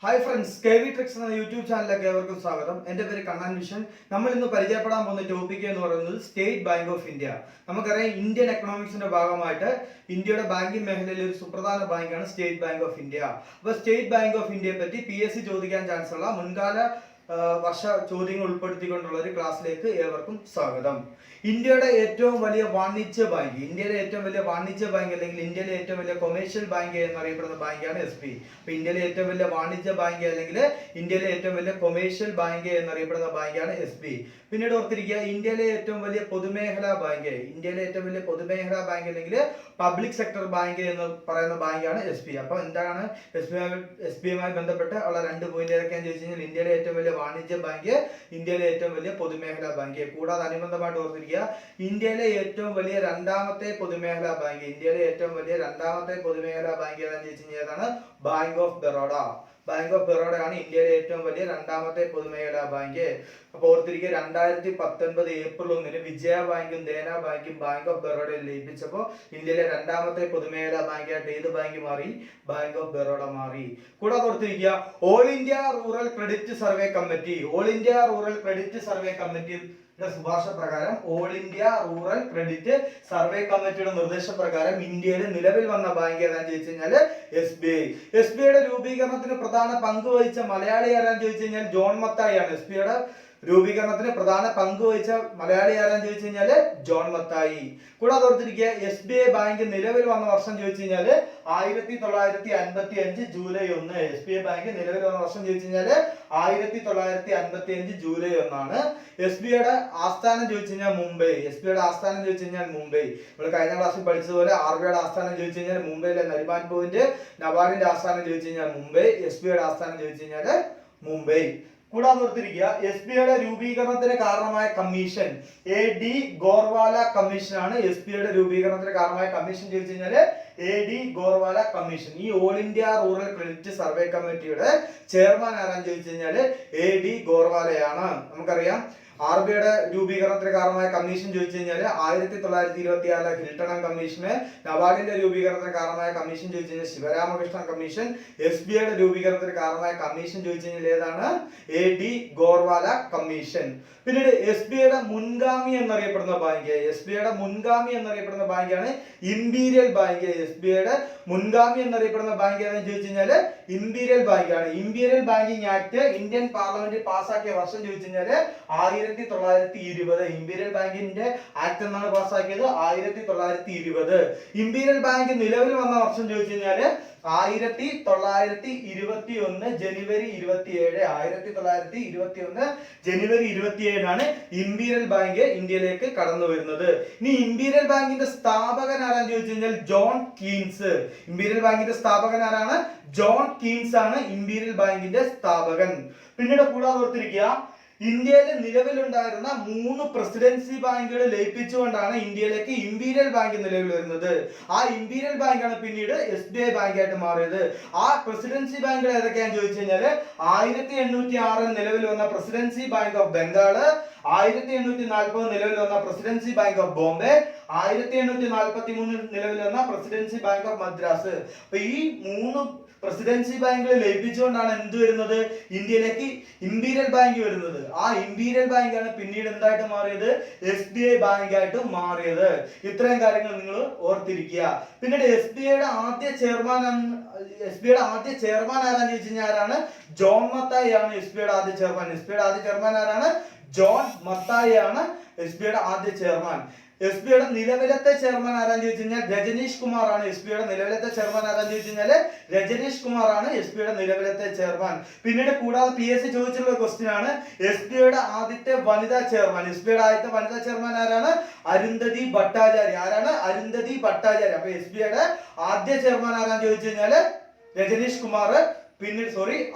Hi friends, K V tricks എന്ന YouTube ചാനലിലേക്ക് ഏവർക്കും സ്വാഗതം. എൻ്റെ പേര് കണ്ണൻ വിഷൻ. നമ്മൾ ഇന്ന് പരിചയപ്പെടാൻ പോകുന്ന ടോപ്പിക് എന്ന് പറയുന്നത് സ്റ്റേറ്റ് ബാങ്ക് ഓഫ് ഇന്ത്യ. നമുക്കറിയാം, ഇന്ത്യൻ എക്കണോമിക്സിന്റെ ഭാഗമായിട്ട് ഇന്ത്യയുടെ ബാങ്കിങ് മേഖലയിൽ ഒരു സുപ്രധാന ബാങ്കാണ് സ്റ്റേറ്റ് ബാങ്ക് ഓഫ് ഇന്ത്യ. അപ്പോൾ സ്റ്റേറ്റ് ബാങ്ക് ഓഫ് ഇന്ത്യയെ പറ്റി PSC ചോദിക്കാൻ ചാൻസ് ഉള്ള മുൻകാല വർഷ ചോദ്യങ്ങൾ ഉൾപ്പെടുത്തിക്കൊണ്ടുള്ള ഒരു ക്ലാസ്സിലേക്ക് ഏവർക്കും സ്വാഗതം. ഇന്ത്യയുടെ ഏറ്റവും വലിയ വാണിജ്യ ബാങ്ക്, ഇന്ത്യയിലെ ഏറ്റവും വലിയ വാണിജ്യ ബാങ്ക് അല്ലെങ്കിൽ ഇന്ത്യയിലെ ഏറ്റവും വലിയ കൊമേഴ്ഷ്യൽ ബാങ്ക് എന്നറിയപ്പെടുന്ന ബാങ്കാണ് SBI. അപ്പൊ ഇന്ത്യയിലെ ഏറ്റവും വലിയ വാണിജ്യ ബാങ്ക് അല്ലെങ്കിൽ ഇന്ത്യയിലെ ഏറ്റവും വലിയ കൊമേഴ്ഷ്യൽ ബാങ്ക് എന്നറിയപ്പെടുന്ന ബാങ്കാണ് SBI. പിന്നീട് ഓർത്തിരിക്കുക, ഇന്ത്യയിലെ ഏറ്റവും വലിയ പൊതുമേഖലാ ബാങ്ക്, ഇന്ത്യയിലെ ഏറ്റവും വലിയ പൊതുമേഖലാ ബാങ്ക് അല്ലെങ്കിൽ പബ്ലിക് സെക്ടർ ബാങ്ക് എന്ന് പറയുന്ന ബാങ്കാണ് SBI. അപ്പൊ എന്താണ് SBIയുമായി ബന്ധപ്പെട്ട് ഉള്ള രണ്ട് പോയിന്റ് ഏതൊക്കെയാണെന്ന് ചോദിച്ചു കഴിഞ്ഞാൽ, ഇന്ത്യയിലെ ഏറ്റവും വലിയ വാണിജ്യ ബാങ്ക്, ഇന്ത്യയിലെ ഏറ്റവും വലിയ പൊതുമേഖലാ ബാങ്ക്. കൂടാതെ അനുബന്ധമായിട്ട് ഓർത്തിരിക്കുക, ഇന്ത്യയിലെ ഏറ്റവും വലിയ രണ്ടാമത്തെ പൊതുമേഖലാ ബാങ്ക്, ഇന്ത്യയിലെ ഏറ്റവും വലിയ രണ്ടാമത്തെ പൊതുമേഖലാ ബാങ്ക് ഏതാണെന്ന് ചോദിച്ചു കഴിഞ്ഞാൽ ഏതാണ്? Bank of Baroda. Bank of Baroda ആണ് ഇന്ത്യയിലെ ഏറ്റവും വലിയ രണ്ടാമത്തെ പൊതുമേഖലാ ബാങ്ക്. അപ്പോൾ ഓർത്തിരിക്കുക, 2019 ഏപ്രിൽ 1 വിജയ ബാങ്കും ദേന ബാങ്കും ബാങ്ക് ഓഫ് ബറോഡയിൽ ലയിപ്പിച്ചപ്പോൾ ഇന്ത്യയിലെ രണ്ടാമത്തെ പൊതുമേഖലാ ബാങ്കായിട്ട് ഏത് ബാങ്ക് മാറി? ബാങ്ക് ഓഫ് ബറോഡ മാറി. കൂടാതെ ഓർത്തിരിക്കുക, all India rural credit survey committee, all India rural credit survey committee ശുപാർശ പ്രകാരം, all India rural credit survey കമ്മിറ്റിയുടെ നിർദ്ദേശപ്രകാരം ഇന്ത്യയിൽ നിലവിൽ വന്ന ബാങ്ക് ഏതാണെന്ന് ചോദിച്ചു കഴിഞ്ഞാൽ SBI. SBIയുടെ രൂപീകരണത്തിന് പ്രധാന പങ്ക് വഹിച്ച മലയാളി ആരാന്ന് ചോദിച്ചു കഴിഞ്ഞാൽ ജോൺ മത്തായി ആണ്. SBIയുടെ രൂപീകരണത്തിന് പ്രധാന പങ്ക് വഹിച്ച മലയാളി ആരാന്ന് ചോദിച്ചു കഴിഞ്ഞാൽ ജോൺ മത്തായി. കൂടാതെ ഓർത്തിരിക്കുക, SBI ബാങ്ക് നിലവിൽ വന്ന വർഷം ചോദിച്ചു കഴിഞ്ഞാൽ 1955 ജൂലൈ 1. SBI ബാങ്ക് നിലവിൽ വന്ന വർഷം ചോദിച്ചു കഴിഞ്ഞാൽ 1955 ജൂലൈ 1 ആണ്. SBIയുടെ ആസ്ഥാനം ചോദിച്ചു കഴിഞ്ഞാൽ മുംബൈ. SBIയുടെ ആസ്ഥാനം ചോദിച്ചു കഴിഞ്ഞാൽ മുംബൈ. നമ്മൾ കഴിഞ്ഞ ക്ലാസ്സിൽ പഠിച്ചതുപോലെ RBIയുടെ ആസ്ഥാനം ചോദിച്ചു കഴിഞ്ഞാൽ മുംബൈയിലെ നരിമാൻ പോയിന്റ്, നബാർഡിന്റെ ആസ്ഥാനം ചോദിച്ചു കഴിഞ്ഞാൽ മുംബൈ, SBIയുടെ ആസ്ഥാനം ചോദിച്ചു കഴിഞ്ഞാൽ മുംബൈ. കൂടാതെ ഓർത്തിരിക്കുക, SBIയുടെ രൂപീകരണത്തിന് കാരണമായ കമ്മീഷൻ AD ഗോർവാല കമ്മീഷൻ ആണ്. SBIയുടെ രൂപീകരണത്തിന് കാരണമായ കമ്മീഷൻ ചോദിച്ചു കഴിഞ്ഞാൽ AD ഗോർവാല കമ്മീഷൻ. ഈ all India rural credit survey കമ്മിറ്റിയുടെ ചെയർമാൻ ആരാന്ന് ചോദിച്ചു കഴിഞ്ഞാൽ AD ഗോർവാലയാണ്. നമുക്കറിയാം, RBIയുടെ രൂപീകരണത്തിന് കാരണമായ കമ്മീഷൻ ചോദിച്ചു കഴിഞ്ഞാൽ 1926 ഹിൽട്ടൺ കമ്മീഷന്, നബാർഡിന്റെ രൂപീകരണത്തിന് കാരണമായ കമ്മീഷൻ ചോദിച്ചു കഴിഞ്ഞാൽ ശിവരാമകൃഷ്ണൻ കമ്മീഷൻ, SBIയുടെ രൂപീകരണത്തിന് കാരണമായ കമ്മീഷൻ ചോദിച്ചു കഴിഞ്ഞാൽ ഏതാണ്? AD Gorwala commission. പിന്നീട് SBIയുടെ മുൻഗാമി എന്നറിയപ്പെടുന്ന ബാങ്ക്, SBIയുടെ മുൻഗാമി എന്നറിയപ്പെടുന്ന ബാങ്കാണ് ഇംപീരിയൽ ബാങ്ക്. SBIയുടെ മുൻഗാമി എന്നറിയപ്പെടുന്ന ബാങ്ക് ഏതാണെന്ന് ചോദിച്ചു കഴിഞ്ഞാൽ ഇംപീരിയൽ ബാങ്കാണ്. Imperial banking act Indian parliament പാസ്സാക്കിയ വർഷം ചോദിച്ചു കഴിഞ്ഞാൽ 1920. ഇംപീരിയൽ ബാങ്കിന്റെ ആക്ട് എന്നാണ് പാസ്സാക്കിയത്? 1920. ഇംപീരിയൽ ബാങ്ക് നിലവിൽ വന്ന വർഷം ചോദിച്ചു കഴിഞ്ഞാൽ 1921 ജനുവരി 27. 1921 ജനുവരി 27 ആണ് ഇംപീരിയൽ ബാങ്ക് ഇന്ത്യയിലേക്ക് കടന്നു വരുന്നത്. ഇനി ഇംപീരിയൽ ബാങ്കിന്റെ സ്ഥാപകൻ ആരാന്ന് ചോദിച്ചു കഴിഞ്ഞാൽ ജോൺ കീൻസ്. ഇംപീരിയൽ ബാങ്കിന്റെ സ്ഥാപകൻ ആരാണ്? ജോൺ കീൻസ് ആണ് ഇംപീരിയൽ ബാങ്കിന്റെ സ്ഥാപകൻ. പിന്നീട് കൂടാതെ ഓർത്തിരിക്കുക, ഇന്ത്യയിൽ നിലവിലുണ്ടായിരുന്ന 3 പ്രസിഡൻസി ബാങ്കുകൾ ലയിപ്പിച്ചുകൊണ്ടാണ് ഇന്ത്യയിലേക്ക് ഇംപീരിയൽ ബാങ്ക് നിലവിൽ വരുന്നത്. ആ ഇംപീരിയൽ ബാങ്കാണ് പിന്നീട് SBI ബാങ്കായിട്ട് മാറിയത്. ആ പ്രസിഡൻസി ബാങ്കുകൾ ഏതൊക്കെയാണെന്ന് ചോദിച്ചു കഴിഞ്ഞാൽ 1806 നിലവിൽ വന്ന പ്രസിഡൻസി ബാങ്ക് ഓഫ് ബംഗാള്, 1840 നിലവിൽ വന്ന പ്രസിഡൻസി ബാങ്ക് ഓഫ് ബോംബെ, 1843 നിലവിൽ വന്ന പ്രസിഡൻസി ബാങ്ക് ഓഫ് മദ്രാസ്. അപ്പൊ ഈ 3 പ്രസിഡൻസി ബാങ്കുകൾ ലയിപ്പിച്ചുകൊണ്ടാണ് എന്ത് വരുന്നത്? ഇന്ത്യയിലേക്ക് ഇംപീരിയൽ ബാങ്ക് വരുന്നത്. ആ ഇംപീരിയൽ ബാങ്കാണ് പിന്നീട് എന്തായിട്ട് മാറിയത്? SBI ബാങ്കായിട്ട് മാറിയത്. ഇത്രയും കാര്യങ്ങൾ നിങ്ങൾ ഓർത്തിരിക്കുക. പിന്നീട് SBIയുടെ ആദ്യ ചെയർമാൻ ആരാന്ന് ചോദിച്ചു കഴിഞ്ഞാൽ ആരാണ്? ജോൺ മത്തായി ആണ് SBIയുടെ ആദ്യ ചെയർമാൻ. SBIയുടെ ആദ്യ ചെയർമാൻ ആരാണ്? ജോൺ മത്തായി ആണ് SBIയുടെ ആദ്യ ചെയർമാൻ. SBIയുടെ നിലവിലത്തെ ചെയർമാൻ ആരാന്ന് ചോദിച്ചു കഴിഞ്ഞാൽ രജനീഷ് കുമാർ ആണ്. SBIയുടെ നിലവിലത്തെ ചെയർമാൻ ആരാന്ന് ചോദിച്ചു കഴിഞ്ഞാൽ രജനീഷ് കുമാർ ആണ് SBIയുടെ നിലവിലത്തെ ചെയർമാൻ. പിന്നീട് കൂടാതെ PSC ചോദിച്ചിട്ടുള്ള ക്വസ്റ്റ്യൻ ആണ്, SBIയുടെ ആദ്യത്തെ വനിതാ ചെയർമാൻ. SBIയുടെ ആദ്യത്തെ വനിതാ ചെയർമാൻ ആരാണ്? അരുന്ധതി ഭട്ടാചാര്യ. ആരാണ്? അരുന്ധതി ഭട്ടാചാര്യ. അപ്പൊ SBIയുടെ ആദ്യ ചെയർമാൻ ആരാന്ന് ചോദിച്ചു കഴിഞ്ഞാൽ രജനീഷ് കുമാർ. പിന്നീട്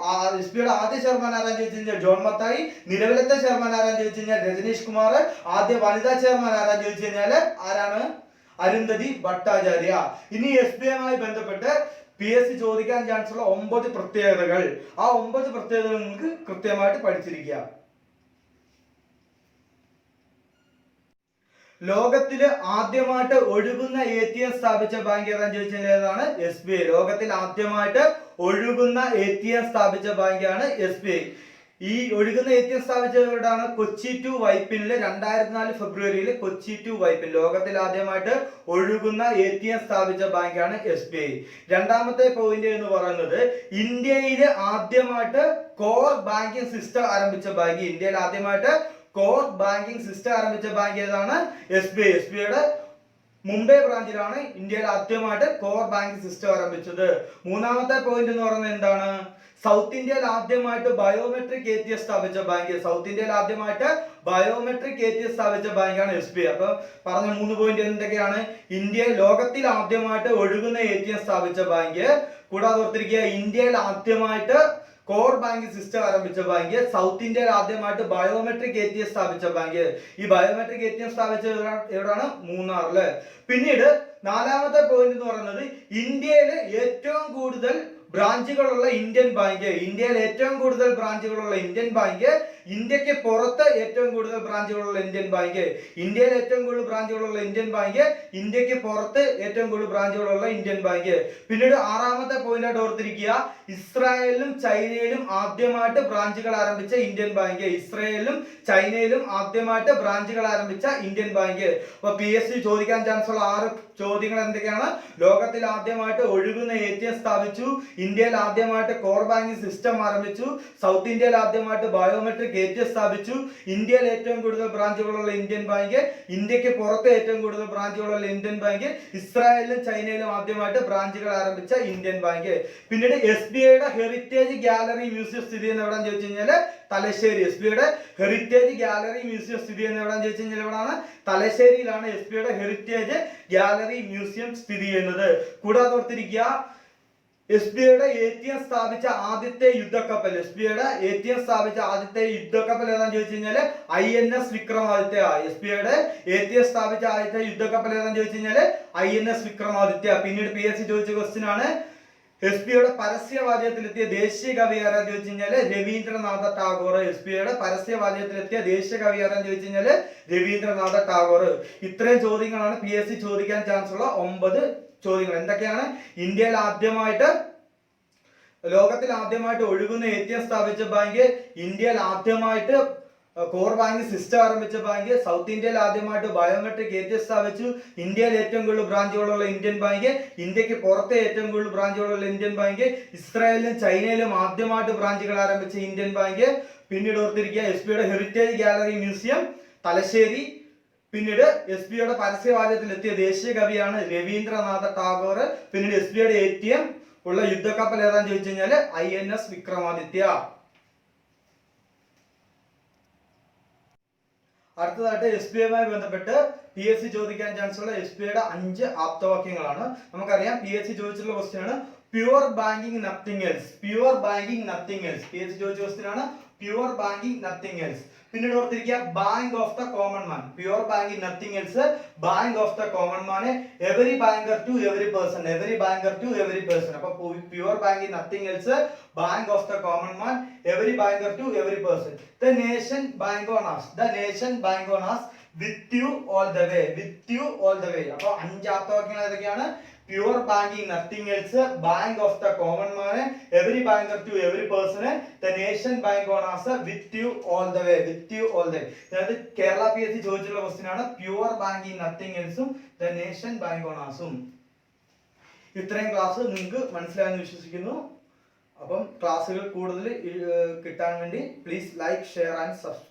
SBIയുടെ ആദ്യ ചെയർമാൻ ആരാന്ന് ചോദിച്ചു കഴിഞ്ഞാൽ ജോൺ മത്തായി. നിലവിലത്തെ ചെയർമാൻ ആരാന്ന് ചോദിച്ചു കഴിഞ്ഞാൽ രജനീഷ് കുമാർ. ആദ്യ വനിതാ ചെയർമാൻ ആരാന്ന് ചോദിച്ചു കഴിഞ്ഞാൽ ആരാണ്? അരുന്ധതി ഭട്ടാചാര്യ. ഇനി SBIയുമായി ബന്ധപ്പെട്ട് PSC ചോദിക്കാൻ ചാൻസ് ഉള്ള 9 പ്രത്യേകതകൾ. ആ 9 പ്രത്യേകതകൾ നിങ്ങൾക്ക് കൃത്യമായിട്ട് പഠിച്ചിരിക്കുക. ലോകത്തിൽ ആദ്യമായിട്ട് ഒഴുകുന്ന ATM സ്ഥാപിച്ച ബാങ്ക് ഏതാണെന്ന് ചോദിച്ചാൽ ഏതാണ്? SBI. ലോകത്തിൽ ആദ്യമായിട്ട് ഒഴുകുന്ന ATM സ്ഥാപിച്ച ബാങ്കാണ് SBI. ഈ ഒഴുകുന്ന ATM സ്ഥാപിച്ചവരാണ് കൊച്ചി ടു വൈപ്പിനില് 2004 ഫെബ്രുവരിയിൽ കൊച്ചി ടു വൈപ്പിൻ. ലോകത്തിൽ ആദ്യമായിട്ട് ഒഴുകുന്ന ATM സ്ഥാപിച്ച ബാങ്കാണ് SBI. രണ്ടാമത്തെ പോയിന്റ് എന്ന് പറയുന്നത് ഇന്ത്യയിൽ ആദ്യമായിട്ട് കോർ ബാങ്കിങ് സിസ്റ്റം ആരംഭിച്ച ബാങ്ക്. ഇന്ത്യയിൽ ആദ്യമായിട്ട് കോർ ബാങ്കിങ് സിസ്റ്റം ആരംഭിച്ച ബാങ്ക് ഏതാണ്? SBI. SBIയുടെ മുംബൈ ബ്രാഞ്ചിലാണ് ഇന്ത്യയിൽ ആദ്യമായിട്ട് കോർ ബാങ്കിങ് സിസ്റ്റം ആരംഭിച്ചത്. മൂന്നാമത്തെ പോയിന്റ് എന്ന് പറയുന്നത് എന്താണ്? സൗത്ത് ഇന്ത്യയിൽ ആദ്യമായിട്ട് ബയോമെട്രിക് ATM സ്ഥാപിച്ച ബാങ്ക്. സൗത്ത് ഇന്ത്യയിൽ ആദ്യമായിട്ട് ബയോമെട്രിക് ATM സ്ഥാപിച്ച ബാങ്കാണ് SBI. അപ്പൊ പറഞ്ഞ 3 പോയിന്റ് എന്തൊക്കെയാണ്? ഇന്ത്യയിൽ ലോകത്തിൽ ആദ്യമായിട്ട് ഒഴുകുന്ന ATM സ്ഥാപിച്ച ബാങ്ക്, കൂടാതെ ഓർത്തിരിക്കുക ഇന്ത്യയിൽ ആദ്യമായിട്ട് കോർ ബാങ്കിങ് സിസ്റ്റം ആരംഭിച്ച ബാങ്ക്, സൗത്ത് ഇന്ത്യയിൽ ആദ്യമായിട്ട് ബയോമെട്രിക് ATM സ്ഥാപിച്ച ബാങ്ക്. ഈ ബയോമെട്രിക് ATM സ്ഥാപിച്ചത് എവിടെയാണ്? മൂന്നാറില്. പിന്നീട് നാലാമത്തെ പോയിന്റ് എന്ന് പറയുന്നത് ഇന്ത്യയിൽ ഏറ്റവും കൂടുതൽ ബ്രാഞ്ചുകളുള്ള ഇന്ത്യൻ ബാങ്ക്. ഇന്ത്യയിൽ ഏറ്റവും കൂടുതൽ ബ്രാഞ്ചുകളുള്ള ഇന്ത്യൻ ബാങ്ക്, ഇന്ത്യക്ക് പുറത്ത് ഏറ്റവും കൂടുതൽ ബ്രാഞ്ചുകളുള്ള ഇന്ത്യൻ ബാങ്ക്. ഇന്ത്യയിൽ ഏറ്റവും കൂടുതൽ ബ്രാഞ്ചുകളുള്ള ഇന്ത്യൻ ബാങ്ക്, ഇന്ത്യക്ക് പുറത്ത് ഏറ്റവും കൂടുതൽ ബ്രാഞ്ചുകളുള്ള ഇന്ത്യൻ ബാങ്ക്. പിന്നീട് ആറാമത്തെ പോയിന്റ് ആയിട്ട് ഓർത്തിരിക്കുക ഇസ്രായേലിലും ചൈനയിലും ആദ്യമായിട്ട് ബ്രാഞ്ചുകൾ ആരംഭിച്ച ഇന്ത്യൻ ബാങ്ക്. ഇസ്രായേലിലും ചൈനയിലും ആദ്യമായിട്ട് ബ്രാഞ്ചുകൾ ആരംഭിച്ച ഇന്ത്യൻ ബാങ്ക്. അപ്പൊ PSC ചോദിക്കാൻ ചാൻസ് ഉള്ള 6 ചോദ്യങ്ങൾ എന്തൊക്കെയാണ്? ലോകത്തിൽ ആദ്യമായിട്ട് ഒഴുകുന്ന ATM സ്ഥാപിച്ചു, ഇന്ത്യയിൽ ആദ്യമായിട്ട് കോർ ബാങ്കിങ് സിസ്റ്റം ആരംഭിച്ചു, സൗത്ത് ഇന്ത്യയിൽ ആദ്യമായിട്ട് ബയോമെട്രിക് ATM സ്ഥാപിച്ചു, ഇന്ത്യയിൽ ഏറ്റവും കൂടുതൽ ബ്രാഞ്ചുകളുള്ള ഇന്ത്യൻ ബാങ്ക്, ഇന്ത്യക്ക് പുറത്ത് ഏറ്റവും കൂടുതൽ ബ്രാഞ്ചുകളുള്ള ഇന്ത്യൻ ബാങ്ക്, ഇസ്രായേലിലും ചൈനയിലും ആദ്യമായിട്ട് ബ്രാഞ്ചുകൾ ആരംഭിച്ച ഇന്ത്യൻ ബാങ്ക്. പിന്നീട് SBIയുടെ ഹെറിറ്റേജ് ഗാലറി മ്യൂസിയം സ്ഥിതി ചെയ്യുന്ന എവിടെയാണെന്ന് ചോദിച്ചു കഴിഞ്ഞാൽ തലശ്ശേരി. SBIയുടെ ഹെറിറ്റേജ് ഗാലറി മ്യൂസിയം സ്ഥിതി ചെയ്യുന്ന എവിടെയാണെന്ന് ചോദിച്ചു കഴിഞ്ഞാൽ എവിടെയാണ്? തലശ്ശേരിയിലാണ് SBIയുടെ ഹെറിറ്റേജ് ഗാലറി മ്യൂസിയം സ്ഥിതി ചെയ്യുന്നത്. കൂടാതെ ഓർത്തിരിക്കുക SBIയുടെ ATM സ്ഥാപിച്ച ആദ്യത്തെ യുദ്ധക്കപ്പൽ. SBIയുടെ ATM സ്ഥാപിച്ച ആദ്യത്തെ യുദ്ധക്കപ്പൽ ഏതാണെന്ന് ചോദിച്ചു കഴിഞ്ഞാൽ INS വിക്രമാദിത്യ. SBIയുടെ ATM സ്ഥാപിച്ച ആദ്യത്തെ യുദ്ധക്കപ്പൽ ഏതാണെന്ന് ചോദിച്ചു കഴിഞ്ഞാൽ INS വിക്രമാദിത്യ. പിന്നീട് PSC ചോദിച്ച ക്വസ്റ്റ്യൻ ആണ് SBIയുടെ പരസ്യവാചകത്തിലെത്തിയ ദേശീയ കവി ആരാന്ന് ചോദിച്ചു കഴിഞ്ഞാൽ രവീന്ദ്രനാഥ ടാഗോർ. SBIയുടെ പരസ്യവാചകത്തിലെത്തിയ ദേശീയ കവി ആരാന്ന് ചോദിച്ചു കഴിഞ്ഞാൽ രവീന്ദ്രനാഥ ടാഗോർ. ഇത്രയും ചോദ്യങ്ങളാണ് PSC ചോദിക്കാൻ ചാൻസ് ഉള്ള 9 ചോദ്യങ്ങൾ. എന്തൊക്കെയാണ്? ഇന്ത്യയിൽ ആദ്യമായിട്ട് ലോകത്തിൽ ആദ്യമായിട്ട് ഒഴുകുന്ന ATM സ്ഥാപിച്ച ബാങ്ക്, ഇന്ത്യയിൽ ആദ്യമായിട്ട് കോർ ബാങ്കിങ് സിസ്റ്റം ആരംഭിച്ച ബാങ്ക്, സൗത്ത് ഇന്ത്യയിൽ ആദ്യമായിട്ട് ബയോമെട്രിക് ATM സ്ഥാപിച്ചു, ഇന്ത്യയിൽ ഏറ്റവും കൂടുതൽ ബ്രാഞ്ചുകളുള്ള ഇന്ത്യൻ ബാങ്ക്, ഇന്ത്യക്ക് പുറത്തെ ഏറ്റവും കൂടുതൽ ബ്രാഞ്ചുകളുള്ള ഇന്ത്യൻ ബാങ്ക്, ഇസ്രായേലിലും ചൈനയിലും ആദ്യമായിട്ട് ബ്രാഞ്ചുകൾ ആരംഭിച്ച ഇന്ത്യൻ ബാങ്ക്. പിന്നീട് ഓർത്തിരിക്കുക SBIയുടെ ഹെറിറ്റേജ് ഗാലറി മ്യൂസിയം തലശ്ശേരി. പിന്നീട് SBIയുടെ പരസ്യവാചകത്തിലെത്തിയ ദേശീയ കവിയാണ് രവീന്ദ്രനാഥ ടാഗോർ. പിന്നീട് SBIയുടെ ATM ഉള്ള യുദ്ധക്കപ്പൽ ഏതാന്ന് ചോദിച്ചു കഴിഞ്ഞാൽ INS വിക്രമാദിത്യ. അടുത്തതായിട്ട് SBIയുമായി ബന്ധപ്പെട്ട് PSC ചോദിക്കാൻ ചാൻസ് ഉള്ള SBIയുടെ 5 ആപ്തവാക്യങ്ങളാണ്. നമുക്കറിയാം PSC ചോദിച്ചിട്ടുള്ള ക്വസ്റ്റ്യൻ ആണ് pure banking nothing else. Pure banking nothing else PSC ചോദിച്ച ക്വസ്റ്റ്യൻ ആണ് പ്യുവർ ബാങ്കിങ് നത്തിങ് എൽസ്. പിന്നീട് ഓർത്തിരിക്കുക bank of the common man. Pure banking nothing else, bank of the common man, every banker to every person. Every banker to every person. അപ്പൊ pure banking nothing else, bank of the common man, every banker to every person. The nation bank on us. The nation bank on us with you all the way. with you all the way. അപ്പോൾ 5 ആപ്തവാക്യങ്ങൾ ഏതൊക്കെയാണ്? Pure banking nothing else, bank of the common man, every banker to every person, the nation bank on us with you all the way. with you all the way. അതായത് Kerala PSC ചോദിച്ചിട്ടുള്ള question ആണ് pure banking nothing എൽസും the nation bank on usഉം. ഇത്രയും class നിങ്ങൾക്ക് മനസ്സിലായെന്ന് വിശ്വസിക്കുന്നു. അപ്പം ക്ലാസ്സുകൾ കൂടുതൽ കിട്ടാൻ വേണ്ടി please like, share and subscribe.